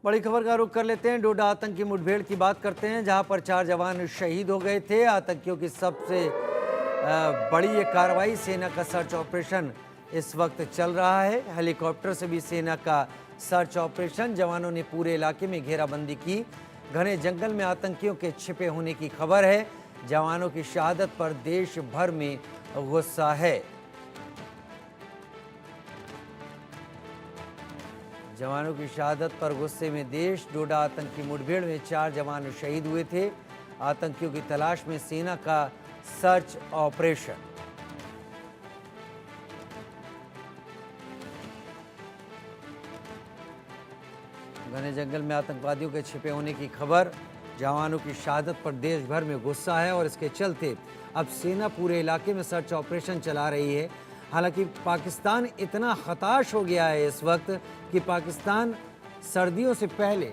बड़ी खबर का रुख कर लेते हैं। डोडा आतंकी मुठभेड़ की बात करते हैं, जहां पर 4 जवान शहीद हो गए थे। आतंकियों की सबसे बड़ी ये कार्रवाई, सेना का सर्च ऑपरेशन इस वक्त चल रहा है। हेलीकॉप्टर से भी सेना का सर्च ऑपरेशन। जवानों ने पूरे इलाके में घेराबंदी की। घने जंगल में आतंकियों के छिपे होने की खबर है। जवानों की शहादत पर देश भर में गुस्सा है। जवानों की शहादत पर गुस्से में देश। डोडा आतंकी मुठभेड़ में 4 जवान शहीद हुए थे। आतंकियों की तलाश में सेना का सर्च ऑपरेशन। घने जंगल में आतंकवादियों के छिपे होने की खबर। जवानों की शहादत पर देश भर में गुस्सा है और इसके चलते अब सेना पूरे इलाके में सर्च ऑपरेशन चला रही है। हालांकि पाकिस्तान इतना हताश हो गया है इस वक्त कि पाकिस्तान सर्दियों से पहले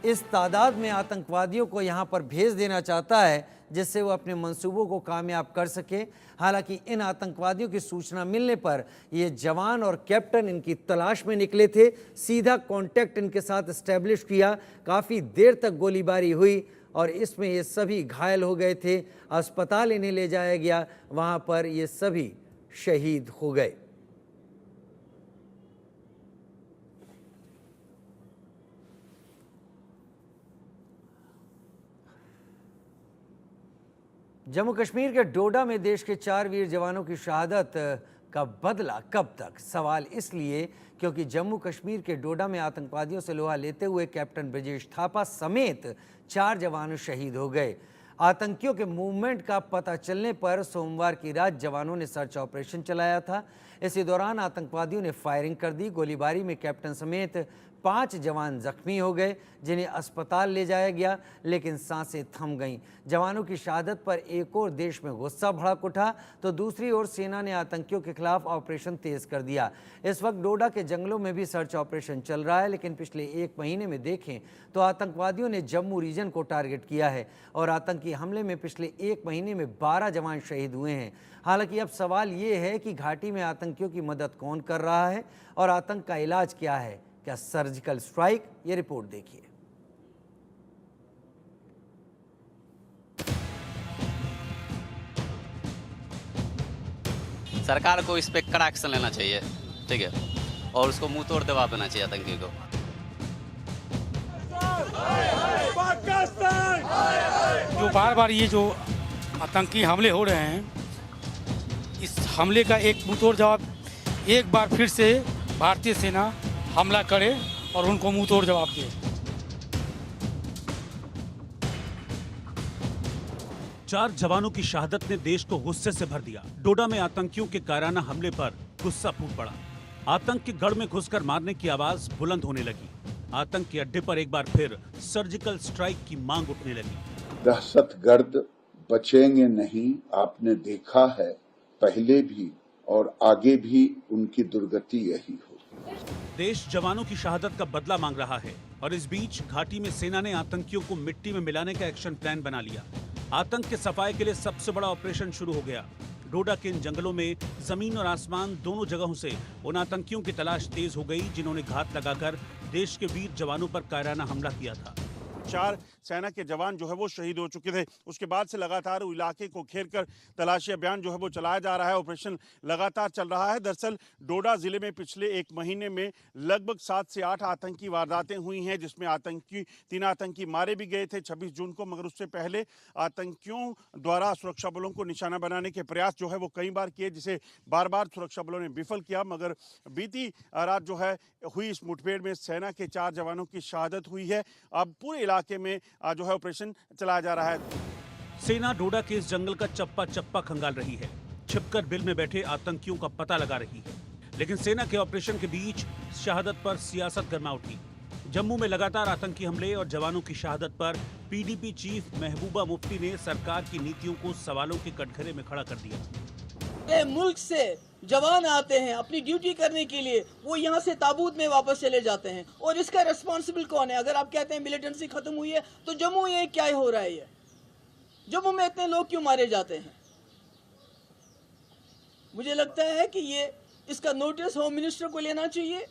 इस तादाद में आतंकवादियों को यहां पर भेज देना चाहता है, जिससे वो अपने मंसूबों को कामयाब कर सके। हालांकि इन आतंकवादियों की सूचना मिलने पर ये जवान और कैप्टन इनकी तलाश में निकले थे। सीधा कांटेक्ट इनके साथ एस्टेब्लिश किया। काफ़ी देर तक गोलीबारी हुई और इसमें ये सभी घायल हो गए थे। अस्पताल इन्हें ले जाया गया, वहाँ पर ये सभी शहीद हो गए। जम्मू कश्मीर के डोडा में देश के 4 वीर जवानों की शहादत का बदला कब तक? सवाल इसलिए क्योंकि जम्मू कश्मीर के डोडा में आतंकवादियों से लोहा लेते हुए कैप्टन ब्रजेश थापा समेत 4 जवान शहीद हो गए। आतंकियों के मूवमेंट का पता चलने पर सोमवार की रात जवानों ने सर्च ऑपरेशन चलाया था। इसी दौरान आतंकवादियों ने फायरिंग कर दी। गोलीबारी में कैप्टन समेत 5 जवान जख्मी हो गए, जिन्हें अस्पताल ले जाया गया, लेकिन सांसें थम गईं। जवानों की शहादत पर एक और देश में गुस्सा भड़क उठा तो दूसरी ओर सेना ने आतंकियों के खिलाफ ऑपरेशन तेज कर दिया। इस वक्त डोडा के जंगलों में भी सर्च ऑपरेशन चल रहा है, लेकिन पिछले 1 महीने में देखें तो आतंकवादियों ने जम्मू रीजन को टारगेट किया है और आतंकी हमले में पिछले 1 महीने में 12 जवान शहीद हुए हैं। हालांकि अब सवाल ये है कि घाटी में आतंकियों की मदद कौन कर रहा है और आतंक का इलाज क्या है? क्या सर्जिकल स्ट्राइक? ये रिपोर्ट देखिए। सरकार को इस पे कड़ा एक्शन लेना चाहिए, ठीक है, और उसको मुंह तोड़ जवाब देना चाहिए आतंकी को। जो बार बार ये जो आतंकी हमले हो रहे हैं, इस हमले का एक मुंहतोड़ जवाब एक बार फिर से भारतीय सेना हमला करे और उनको मुंहतोड़ जवाब दे। 4 जवानों की शहादत ने देश को गुस्से से भर दिया। डोडा में आतंकियों के कायराना हमले पर गुस्सा फूट पड़ा। आतंक के गढ़ में घुसकर मारने की आवाज बुलंद होने लगी। आतंक के अड्डे पर एक बार फिर सर्जिकल स्ट्राइक की मांग उठने लगी। दहशतगर्द बचेंगे नहीं, आपने देखा है पहले भी और आगे भी उनकी दुर्गति यही होगी। देश जवानों की शहादत का बदला मांग रहा है और इस बीच घाटी में सेना ने आतंकियों को मिट्टी में मिलाने का एक्शन प्लान बना लिया। आतंक के सफाई के लिए सबसे बड़ा ऑपरेशन शुरू हो गया। डोडा के इन जंगलों में जमीन और आसमान दोनों जगहों से उन आतंकियों की तलाश तेज हो गई, जिन्होंने घात लगाकर देश के वीर जवानों पर कायराना हमला किया था। 4 सेना के जवान जो है वो शहीद हो चुके थे। उसके बाद से लगातार इलाके को घेर कर तलाशी अभियान जो है वो चलाया जा रहा है। ऑपरेशन लगातार चल रहा है। दरअसल डोडा जिले में पिछले 1 महीने में लगभग 7 से 8 आतंकी वारदातें हुई हैं, जिसमें 3 आतंकी मारे भी गए थे 26 जून को। मगर उससे पहले आतंकियों द्वारा सुरक्षा बलों को निशाना बनाने के प्रयास जो है वो कई बार किए, जिसे बार बार सुरक्षा बलों ने विफल किया। मगर बीती रात जो है हुई इस मुठभेड़ में सेना के 4 जवानों की शहादत हुई है। अब पूरे इलाके में जो है ऑपरेशन चलाया जा रहा है। सेना डोडा के इस जंगल का चप्पा चप्पा खंगाल रही है, छिपकर बिल में बैठे आतंकियों का पता लगा रही है। लेकिन सेना के ऑपरेशन के बीच शहादत पर सियासत गर्मा उठी। जम्मू में लगातार आतंकी हमले और जवानों की शहादत पर पीडीपी चीफ महबूबा मुफ्ती ने सरकार की नीतियों को सवालों के कटघरे में खड़ा कर दिया। मुल्क से जवान आते हैं अपनी ड्यूटी करने के लिए, वो यहाँ से ताबूत में वापस चले जाते हैं और इसका रिस्पॉन्सिबल कौन है? अगर आप कहते हैं मिलिटेंसी खत्म हुई है तो जम्मू में ये क्या हो रहा है? ये जम्मू में इतने लोग क्यों मारे जाते हैं? मुझे लगता है कि ये इसका नोटिस होम मिनिस्टर को लेना चाहिए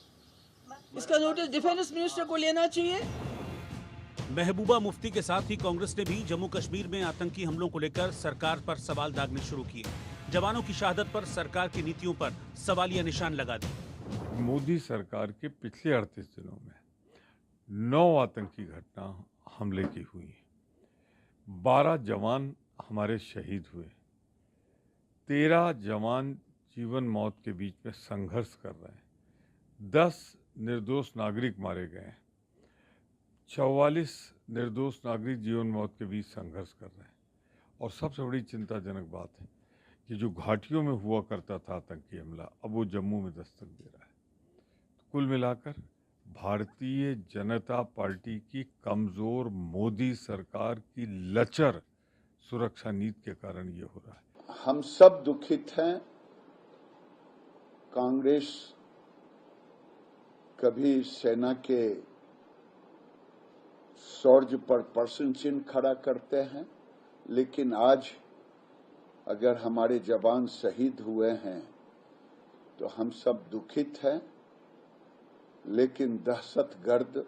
इसका नोटिस डिफेंस मिनिस्टर को लेना चाहिए। महबूबा मुफ्ती के साथ ही कांग्रेस ने भी जम्मू कश्मीर में आतंकी हमलों को लेकर सरकार पर सवाल दागने शुरू किए। जवानों की शहादत पर सरकार की नीतियों पर सवालिया निशान लगा दिए। मोदी सरकार के पिछले 38 दिनों में 9 आतंकी घटना हमले की हुई, 12 जवान हमारे शहीद हुए, 13 जवान जीवन मौत के बीच में संघर्ष कर रहे हैं, 10 निर्दोष नागरिक मारे गए हैं, 44 निर्दोष नागरिक जीवन मौत के बीच संघर्ष कर रहे हैं। और सबसे बड़ी चिंताजनक बात है कि जो घाटियों में हुआ करता था आतंकी हमला, अब वो जम्मू में दस्तक दे रहा है। तो कुल मिलाकर भारतीय जनता पार्टी की कमजोर मोदी सरकार की लचर सुरक्षा नीति के कारण ये हो रहा है। हम सब दुखित हैं। कांग्रेस कभी सेना के शौर्य पर प्रश्न चिन्ह खड़ा करते हैं, लेकिन आज अगर हमारे जवान शहीद हुए हैं तो हम सब दुखित हैं, लेकिन दहशतगर्द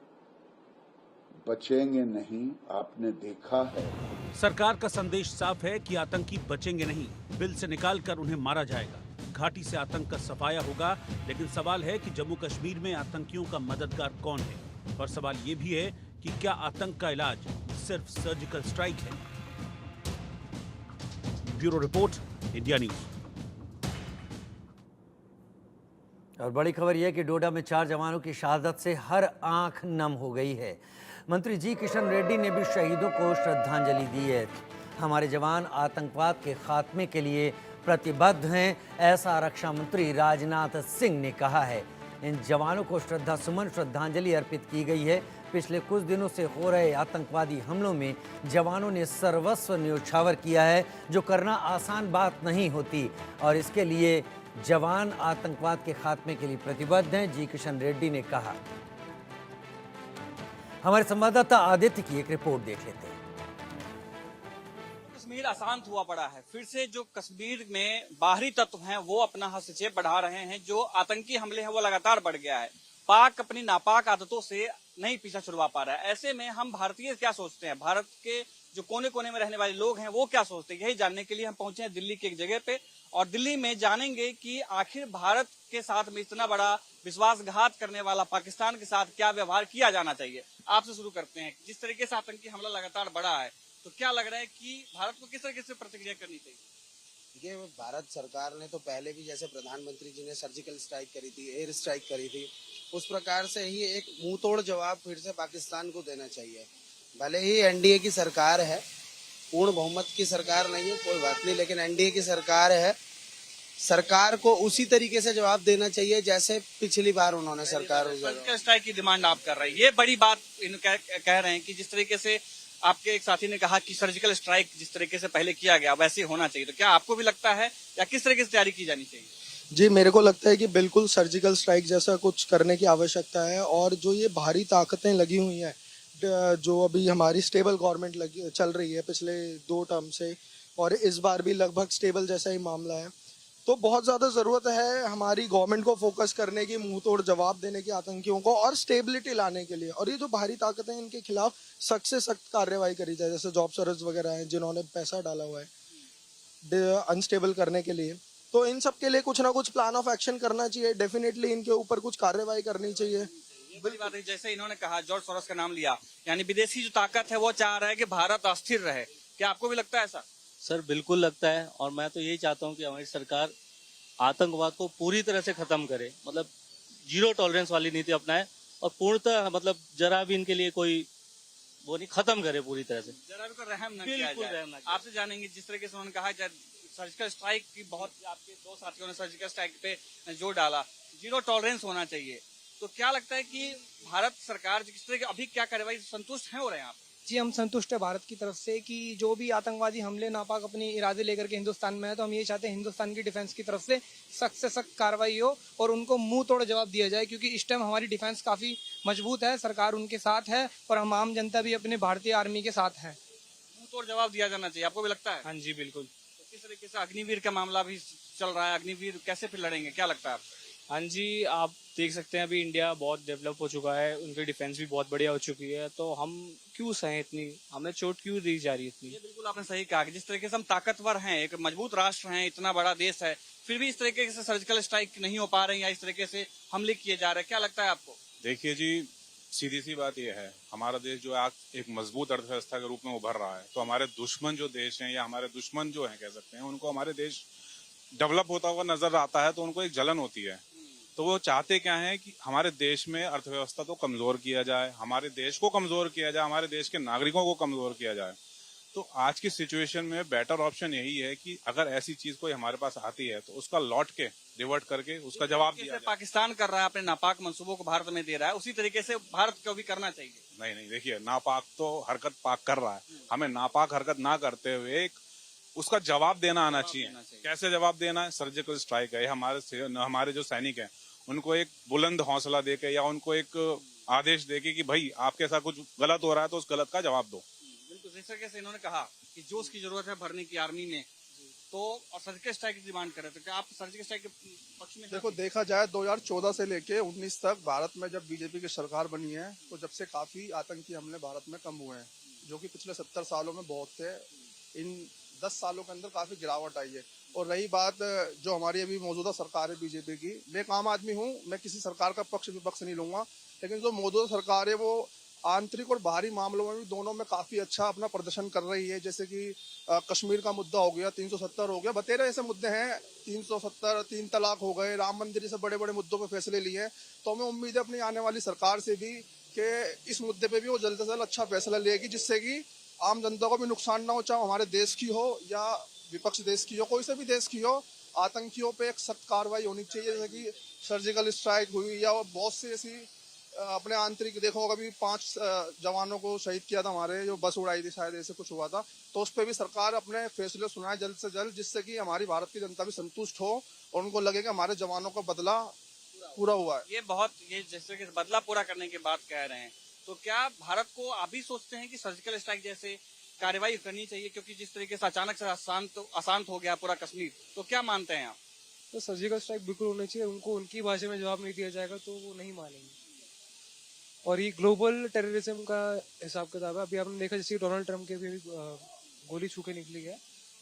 बचेंगे नहीं। आपने देखा है, सरकार का संदेश साफ है कि आतंकी बचेंगे नहीं, बिल से निकालकर उन्हें मारा जाएगा। घाटी से आतंक का सफाया होगा, लेकिन सवाल है कि जम्मू कश्मीर में आतंकियों का मददगार कौन है। और सवाल ये भी है कि क्या आतंक का इलाज सिर्फ सर्जिकल स्ट्राइक है। Bureau report, India news. और बड़ी खबर यह कि डोडा में 4 जवानों की शहादत से हर आंख नम हो गई है। मंत्री जी किशन रेड्डी ने भी शहीदों को श्रद्धांजलि दी है। हमारे जवान आतंकवाद के खात्मे के लिए प्रतिबद्ध हैं, ऐसा रक्षा मंत्री राजनाथ सिंह ने कहा है। इन जवानों को श्रद्धांजलि अर्पित की गई है। पिछले कुछ दिनों से हो रहे आतंकवादी हमलों में जवानों ने सर्वस्व न्योछावर किया है, जो करना आसान बात नहीं होती, और इसके लिए जवान आतंकवाद के खात्मे के लिए प्रतिबद्ध हैं, जी किशन रेड्डी ने कहा। हमारे संवाददाता आदित्य की एक रिपोर्ट देख लेते हैं। कश्मीर अशांत हुआ पड़ा है। फिर से जो कश्मीर में बाहरी तत्व हैं वो अपना हस्तक्षेप बढ़ा रहे हैं। जो आतंकी हमले हैं वो लगातार बढ़ गया है। पाक अपनी नापाक आदतों से नहीं पीछा छुड़वा पा रहा है। ऐसे में हम भारतीय क्या सोचते हैं, भारत के जो कोने कोने में रहने वाले लोग हैं वो क्या सोचते हैं, यही जानने के लिए हम पहुंचे हैं दिल्ली की एक जगह पे। और दिल्ली में जानेंगे कि आखिर भारत के साथ में इतना बड़ा विश्वासघात करने वाला पाकिस्तान के साथ क्या व्यवहार किया जाना चाहिए। आपसे शुरू करते हैं, जिस तरीके से आतंकी हमला लगातार बढ़ा है, तो क्या लग रहा है कि भारत को किस तरीके से प्रतिक्रिया करनी चाहिए? देखिए, भारत सरकार ने तो पहले भी, जैसे प्रधानमंत्री जी ने सर्जिकल स्ट्राइक करी थी, एयर स्ट्राइक करी थी, उस प्रकार से ही एक मुंह तोड़ जवाब फिर से पाकिस्तान को देना चाहिए। भले ही एनडीए की सरकार है, पूर्ण बहुमत की सरकार नहीं है, कोई बात नहीं, लेकिन एनडीए की सरकार है। सरकार को उसी तरीके से जवाब देना चाहिए जैसे पिछली बार उन्होंने सरकार सर्जिकल स्ट्राइक की डिमांड आप कर रहे हैं। ये बड़ी बात कह रहे हैं कि जिस तरीके से आपके एक साथी ने कहा कि सर्जिकल स्ट्राइक जिस तरीके से पहले किया गया वैसे होना चाहिए, तो क्या आपको भी लगता है या किस तरीके से तैयारी की जानी चाहिए? जी, मेरे को लगता है कि बिल्कुल सर्जिकल स्ट्राइक जैसा कुछ करने की आवश्यकता है। और जो ये बाहरी ताकतें लगी हुई हैं, जो अभी हमारी स्टेबल गवर्नमेंट चल रही है पिछले 2 टर्म से, और इस बार भी लगभग स्टेबल जैसा ही मामला है, तो बहुत ज़्यादा ज़रूरत है हमारी गवर्नमेंट को फोकस करने की, मुंह तोड़ जवाब देने की आतंकियों को, और स्टेबिलिटी लाने के लिए। और ये जो बाहरी ताकतें हैं, इनके खिलाफ सख्त से सख्त कार्रवाई करी जाए, जैसे जॉब सर्च वगैरह हैं जिन्होंने पैसा डाला हुआ है अनस्टेबल करने के लिए। तो इन सब के लिए कुछ ना कुछ प्लान ऑफ एक्शन करना चाहिए। डेफिनेटली इनके ऊपर कुछ कार्रवाई करनी चाहिए। बड़ी बात है, जैसे इन्होंने कहा, जॉर्ज सोरोस का नाम लिया, यानी विदेशी जो ताकत है वो चाह रहा है कि भारत अस्थिर रहे। क्या आपको भी लगता है ऐसा? सर, बिल्कुल लगता है। और मैं तो यही चाहता हूँ कि हमारी सरकार आतंकवाद को पूरी तरह से खत्म करे, मतलब 0 टॉलरेंस वाली नीति अपनाए, और पूर्णतः मतलब जरा भी इनके लिए कोई वो नहीं, खत्म करे पूरी तरह से, जरा भी कोई रहम न किया जाए। आपसे जानेंगे, जिस तरीके से उन्होंने कहा सर्जिकल स्ट्राइक की, बहुत आपके 2 साथियों ने सर्जिकल स्ट्राइक पे जोर डाला, 0 टॉलरेंस होना चाहिए, तो क्या लगता है कि भारत सरकार जिस तरह की अभी क्या कार्रवाई, संतुष्ट हैं हो रहे हैं आप? जी, हम संतुष्ट है भारत की तरफ से कि जो भी आतंकवादी हमले नापाक अपने इरादे लेकर के हिंदुस्तान में है, तो हम ये चाहते हैं हिंदुस्तान की डिफेंस की तरफ से सख्त कार्रवाई हो और उनको मुंह तोड़ जवाब दिया जाए, क्योंकि इस टाइम हमारी डिफेंस काफ़ी मजबूत है, सरकार उनके साथ है और हम आम जनता भी अपने भारतीय आर्मी के साथ है। मुंह तोड़ जवाब दिया जाना चाहिए, आपको भी लगता है? हाँ जी, बिल्कुल। तो किस तरीके से अग्निवीर का मामला भी चल रहा है, अग्निवीर कैसे फिर लड़ेंगे, क्या लगता है आपको? हाँ जी, आप देख सकते हैं अभी इंडिया बहुत डेवलप हो चुका है, उनकी डिफेंस भी बहुत बढ़िया हो चुकी है, तो हम क्यों सहें इतनी, हमें चोट क्यों दी जा रही है इतनी। ये बिल्कुल आपने सही कहा कि जिस तरीके से हम ताकतवर हैं, एक मजबूत राष्ट्र हैं, इतना बड़ा देश है, फिर भी इस तरीके से सर्जिकल स्ट्राइक नहीं हो पा रहे हैं या इस तरीके से हमले किए जा रहे हैं, क्या लगता है आपको? देखिए जी, सीधी सी बात यह है, हमारा देश जो है आज एक मजबूत अर्थव्यवस्था के रूप में उभर रहा है, तो हमारे दुश्मन जो देश हैं या हमारे दुश्मन जो हैं कह सकते हैं, उनको हमारे देश डेवलप होता हुआ नजर आता है तो उनको एक जलन होती है। तो वो चाहते क्या है कि हमारे देश में अर्थव्यवस्था को कमजोर किया जाए, हमारे देश को कमजोर किया जाए, हमारे देश के नागरिकों को कमजोर किया जाए। तो आज की सिचुएशन में बेटर ऑप्शन यही है कि अगर ऐसी चीज कोई हमारे पास आती है तो उसका लौट के रिवर्ट करके उसका जवाब दिया जाए। पाकिस्तान कर रहा है, अपने नापाक मंसूबों को भारत में दे रहा है, उसी तरीके से भारत को भी करना चाहिए। नहीं नहीं, देखिए नापाक तो हरकत पाक कर रहा है, हमें नापाक हरकत ना करते हुए उसका जवाब देना आना चाहिए। कैसे जवाब देना है? सर्जिकल स्ट्राइक है। हमारे जो सैनिक हैं उनको एक बुलंद हौसला देके या उनको एक आदेश देके कि भाई आपके साथ कुछ गलत हो रहा है तो उस गलत का जवाब दो। बिल्कुल जिस तरीके से इन्होंने कहा कि जोश की जरूरत है भरने की आर्मी में, तो और सर्जिकल स्ट्राइक की डिमांड कर रहे थे, क्या आप सर्जिकल स्ट्राइक के पक्ष में? देखो, देखा जाए 2014 से लेके 19 तक भारत में जब बीजेपी की सरकार बनी है तो जब से काफी आतंकी हमले भारत में कम हुए हैं, जो कि पिछले 70 सालों में बहुत थे। इन 10 सालों के अंदर काफी गिरावट आई है। और रही बात जो हमारी अभी मौजूदा सरकार है बीजेपी की, मैं एक आम आदमी हूँ, मैं किसी सरकार का पक्ष विपक्ष नहीं लूंगा, लेकिन जो मौजूदा सरकार है वो आंतरिक और बाहरी मामलों में भी दोनों में काफी अच्छा अपना प्रदर्शन कर रही है। जैसे कि कश्मीर का मुद्दा हो गया, 370 हो गया, बतेरे ऐसे मुद्दे हैं, 370, 3 तलाक हो गए, राम मंदिर जैसे बड़े बड़े मुद्दों पे फैसले लिए हैं। तो हमें उम्मीद है अपनी आने वाली सरकार से भी कि इस मुद्दे पे भी वो जल्द से जल्द अच्छा फैसला लेगी, जिससे कि आम जनता को भी नुकसान ना हो, चाहे हमारे देश की हो या विपक्ष देश की हो, कोई से भी देश की हो। आतंकियों पे एक सख्त कार्रवाई होनी चाहिए, जैसे कि सर्जिकल स्ट्राइक हुई या बहुत सी ऐसी अपने आंतरिक, देखो अभी 5 जवानों को शहीद किया था, हमारे जो बस उड़ाई थी, शायद ऐसे कुछ हुआ था। तो उस पर भी सरकार अपने फैसले सुनाए जल्द से जल्द, जिससे कि हमारी भारत की जनता भी संतुष्ट हो और उनको लगे कि हमारे जवानों का बदला पूरा हुआ है। ये जैसे कि बदला पूरा करने की बात कह रहे हैं, तो क्या भारत को आप भी सोचते हैं कि सर्जिकल स्ट्राइक जैसे कार्रवाई करनी चाहिए, क्योंकि जिस तरीके से अचानक से अशांत हो गया पूरा कश्मीर, तो क्या मानते हैं आप? तो सर्जिकल स्ट्राइक बिल्कुल होनी चाहिए, उनको उनकी भाषा में जवाब नहीं दिया जाएगा तो वो नहीं मानेंगे। और ये ग्लोबल टेररिज्म का हिसाब किताब है। अभी आपने देखा जैसे डोनाल्ड ट्रम्प के भी गोली छू के निकली है,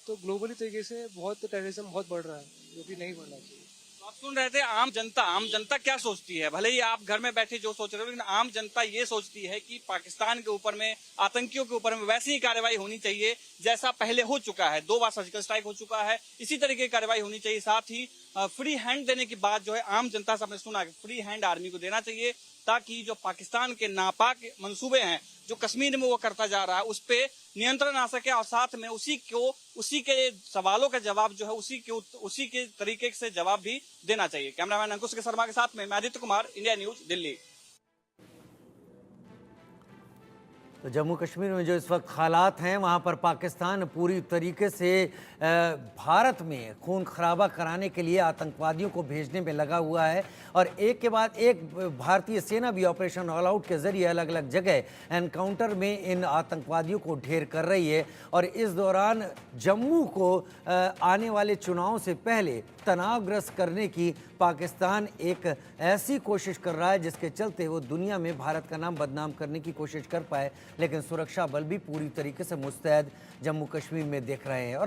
तो ग्लोबली तरीके से बहुत टेररिज्म बहुत बढ़ रहा है, जो कि नहीं बढ़ना चाहिए। तो आप सुन रहे थे आम जनता क्या सोचती है। भले ही आप घर में बैठे जो सोच रहे हो, लेकिन आम जनता ये सोचती है कि पाकिस्तान के ऊपर में, आतंकियों के ऊपर में वैसी ही कार्रवाई होनी चाहिए जैसा पहले हो चुका है। 2 बार सर्जिकल स्ट्राइक हो चुका है, इसी तरीके की कार्रवाई होनी चाहिए। साथ ही फ्री हैंड देने की बात जो है आम जनता से आपने सुना कि फ्री हैंड आर्मी को देना चाहिए, ताकि जो पाकिस्तान के नापाक मंसूबे हैं जो कश्मीर में वो करता जा रहा है, उस पे नियंत्रण आ सके, और साथ में उसी के सवालों का जवाब जो है उसी के तरीके से जवाब भी देना चाहिए। कैमरामैन अंकुश के शर्मा के साथ में मैं आदित्य कुमार, इंडिया न्यूज, दिल्ली। तो जम्मू कश्मीर में जो इस वक्त हालात हैं, वहाँ पर पाकिस्तान पूरी तरीके से भारत में खून खराबा कराने के लिए आतंकवादियों को भेजने में लगा हुआ है, और एक के बाद एक भारतीय सेना भी ऑपरेशन ऑल आउट के जरिए अलग अलग जगह एनकाउंटर में इन आतंकवादियों को ढेर कर रही है। और इस दौरान जम्मू को आने वाले चुनाव से पहले तनावग्रस्त करने की पाकिस्तान एक ऐसी कोशिश कर रहा है जिसके चलते वो दुनिया में भारत का नाम बदनाम करने की कोशिश कर पाए, लेकिन सुरक्षा बल भी पूरी तरीके से मुस्तैद जम्मू कश्मीर में देख रहे हैं। और